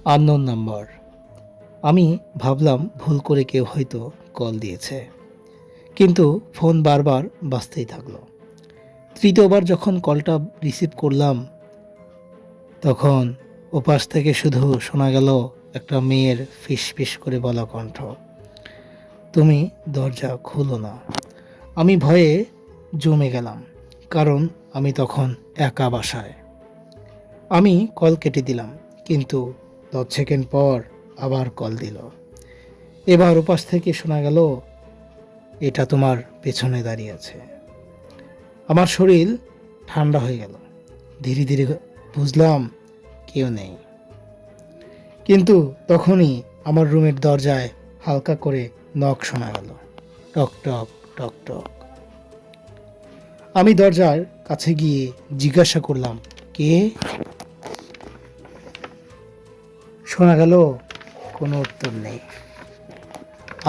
Unknown number. আমি ভাবলাম ভুল করে কেউ হয়তো কল দিয়েছে, কিন্তু ফোন বারবার বাজতেই থাকলো। তৃতীয়বার যখন কলটা রিসিভ করলাম, তখন ওপাশ থেকে শুধু শোনা গেল একটা মেয়ের ফিসফিস করে বলা কণ্ঠ, তুমি দরজা খুলো না। আমি ভয়ে জমে গেলাম, কারণ আমি তখন একা বাসায়। আমি কল কেটে দিলাম, কিন্তু 10 সেকেন্ড পর আবার কল দিল। এবার ওপাশ থেকে শোনা গেল, এটা তোমার পেছনে দাঁড়িয়ে আছে। আমার শরীর ঠান্ডা হয়ে গেল। ধীরে ধীরে বুঝলাম কেউ নেই। কিন্তু তখনই আমার রুমের দরজায় হালকা করে নক শোনা গেল, টক টক টক টক। আমি দরজার কাছে গিয়ে জিজ্ঞাসা করলাম, কে? শোনা গেল কোনো উত্তর নেই।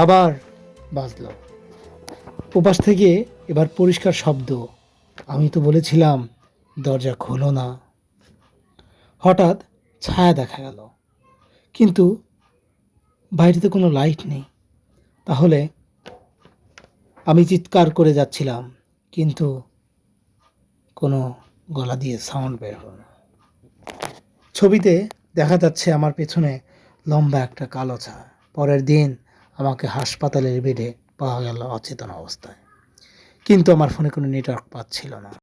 আবার বাজলো ওপাশ থেকে, এবার পরিষ্কার শব্দ, আমি তো বলেছিলাম দরজা খোলো না। হঠাৎ ছায়া দেখা গেল, কিন্তু বাইরেতে কোনো লাইট নেই। তাহলে আমি চিৎকার করে যাচ্ছিলাম, কিন্তু কোনো গলা দিয়ে সাউন্ড বের হলো না। ছবিতে দেখা যাচ্ছে আমার পেছনে লম্বা একটা কালো ছায়া। পরের দিন আমাকে হাসপাতালের বেডে পাওয়া গেল অচেতন অবস্থায়, কিন্তু আমার ফোনে কোনো নেটওয়ার্ক পাচ্ছিল না।